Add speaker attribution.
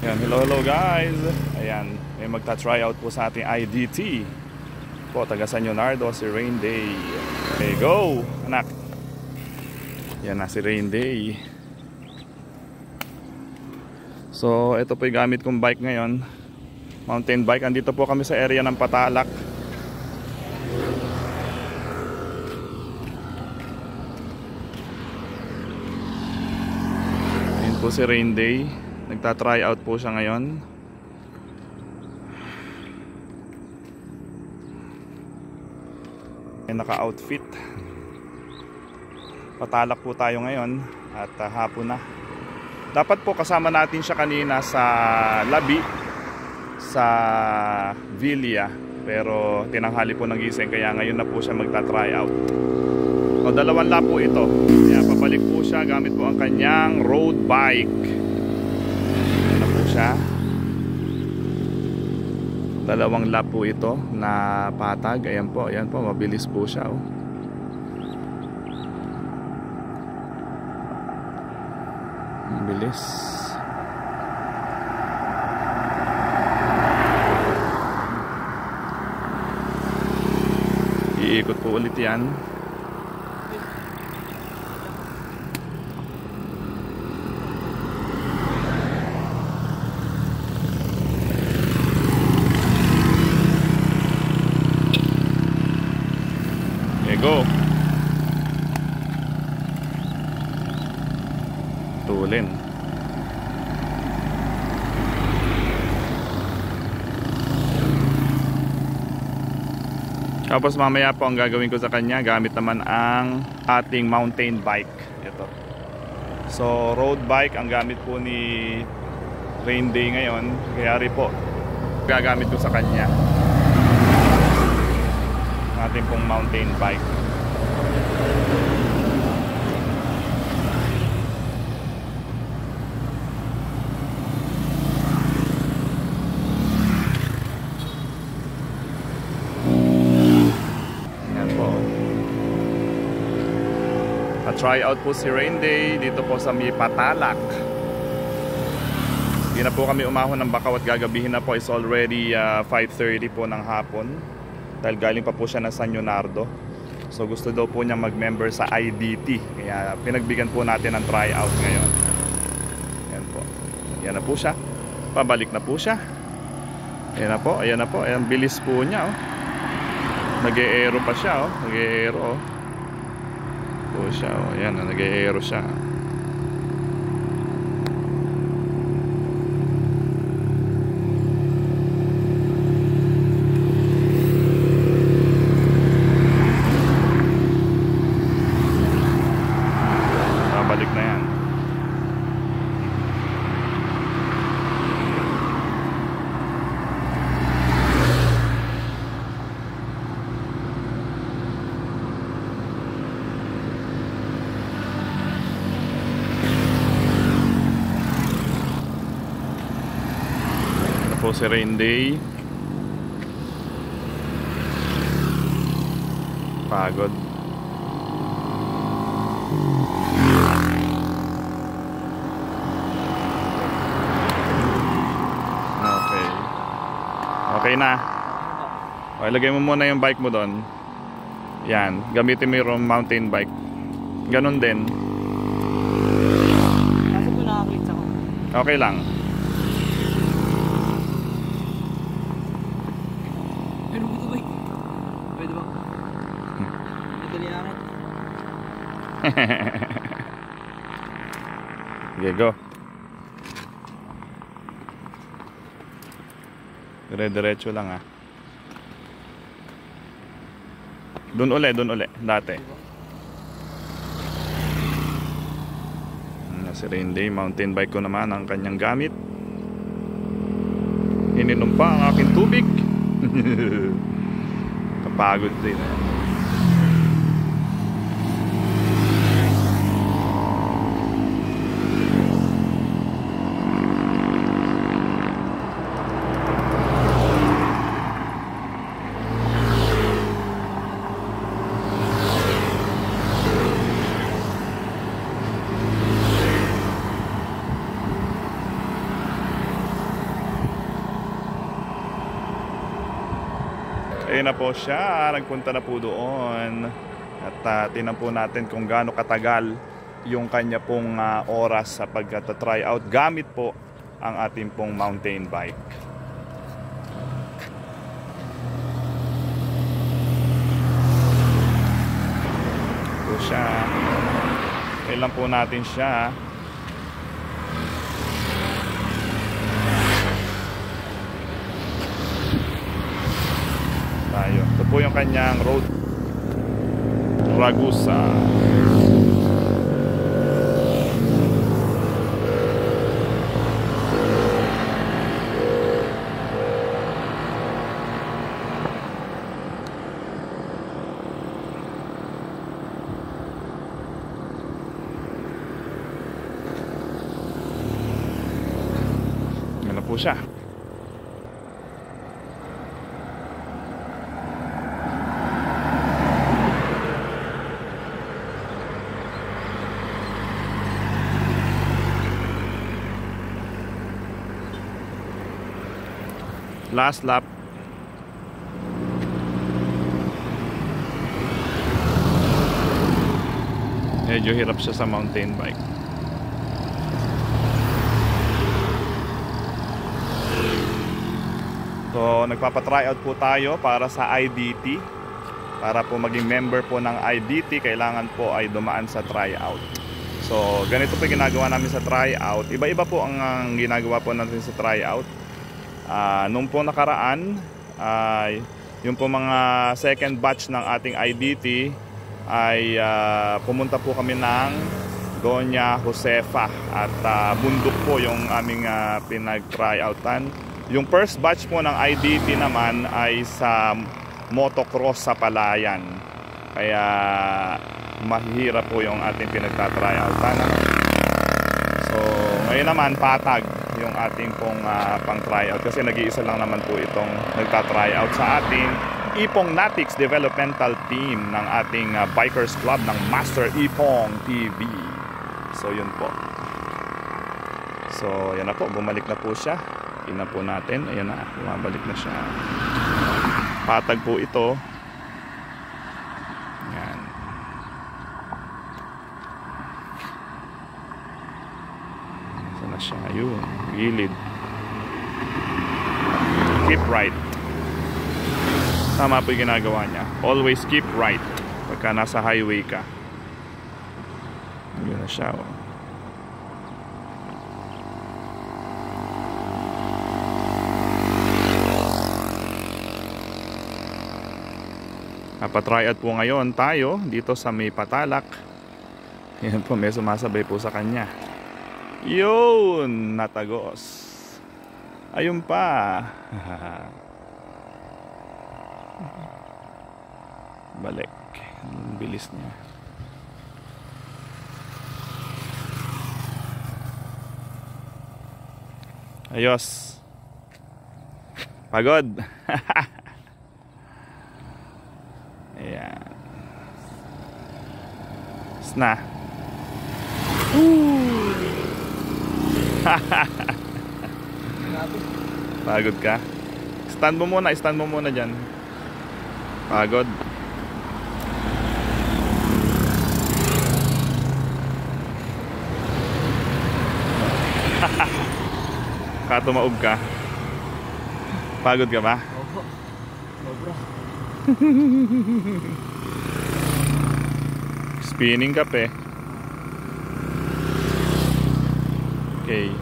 Speaker 1: Ayan, hello guys. Ayan, may magta-try out po sa ating IDT po, taga San Leonardo, si Rain Day. Okay, go anak. Yan na si Rain Day. So ito po yung gamit kong bike ngayon, mountain bike. Andito po kami sa area ng Patalac. Ayan po si Rain Day, nagta-try out po siya ngayon. Naka-outfit. Patalac po tayo ngayon at hapon na. Dapat po kasama natin siya kanina sa Labi, sa Villa, pero tinanghali po ng gising, kaya ngayon na po siya magta-try out. O, 2 lap po ito. Kaya pabalik po siya gamit po ang kanyang road bike. Ayan na po siya. 2 lap po ito na patag. Ayan po, mabilis po siya. Oh. Mabilis. Iikot po ulit yan. Go. Tulin. Tapos mamaya po ang gagawin ko sa kanya, gamit naman ang ating mountain bike. Ito. So road bike ang gamit po ni Rain Day ngayon. Kaya rin po gagamit ko sa kanya ating pong mountain bike. Yan po. Pa-try out po si Rain Day dito po sa may Patalac. Hindi na po kami umahon ng Bakaw at gagabihin na po. It's already 5:30 po ng hapon. Dahil galing pa po siya ng San Leonardo. So gusto daw po niya mag-member sa IDT. Kaya pinagbigyan po natin ng tryout ngayon. Yan po. Yan na po siya. Pabalik na po siya. Ayan na po. Ayan na po. Ayan, bilis po niya. Oh. Nag-e-aero pa siya. Oh. Nag-e-aero. Oh. Po siya. Oh. Ayan, nag-e-aero siya. Balik na yan. Ito po si Rain Day. Pagod. Okay na. Okay, lagay mo muna yung bike mo doon. Yan, gamitin mo yung mountain bike. Ganon din.
Speaker 2: Kasi po nakaklik ako.
Speaker 1: Okay lang.
Speaker 2: Pero ito ba? Pwede ba? Madali na ako.
Speaker 1: Okay, go. Dire-diretso lang ah. Doon uli, dati. Si Rain Day, mountain bike ko naman ang kanyang gamit. Ininom pa ang aking tubig. Kapagod din eh. Ayun na po siya, nagpunta na po doon. At tingnan po natin kung gaano katagal yung kanya pong oras sa pag-try out gamit po ang ating pong mountain bike. Po siya. Kailan po natin siya. Tayo. Ito po yung kanyang road Ragusa. Yan na po siya. Last lap. Medyo hirap siya sa mountain bike. So nagpapa-try out po tayo para sa IDT. Para po maging member po ng IDT, kailangan po ay dumaan sa tryout. So ganito po ginagawa namin sa tryout. Iba-iba po ang ginagawa po natin sa tryout. Nung po nakaraan ay yung po mga second batch ng ating IDT ay pumunta po kami ng Doña Josefa at bundok po yung aming pinag-tryoutan. Yung first batch po ng IDT naman ay sa motocross sa Palayan, kaya mahirap po yung ating pinagta-tryoutan. So ngayon naman patag yung ating pong pang-tryout kasi nag-iisa lang naman po itong nagta-tryout sa ating Ipong Natics Developmental Team ng ating Bikers Club ng Master Ipong TV. So yun po. So yan na po, bumalik na po siya. Tingnan po natin, ayan na, bumabalik na siya. Patag po ito. Yan. Saan na siya? Ayun, gilid. Keep right. Tama po yung ginagawa niya. Always keep right pagka nasa highway ka. Yun na siya, oh. Napa-tryout po ngayon tayo dito sa may Patalak. Yan po, may sumasabay po sa kanya. Yun, natagos. Ayun pa. Balik. Ang bilis niya. Ayos. Pagod. Ayan. Sna. Pagod ka? Stand mo muna dyan. Pagod. Katumaob ka. Pagod ka ba?
Speaker 2: Opo. Sobra.
Speaker 1: Spinning ka pe. Okay.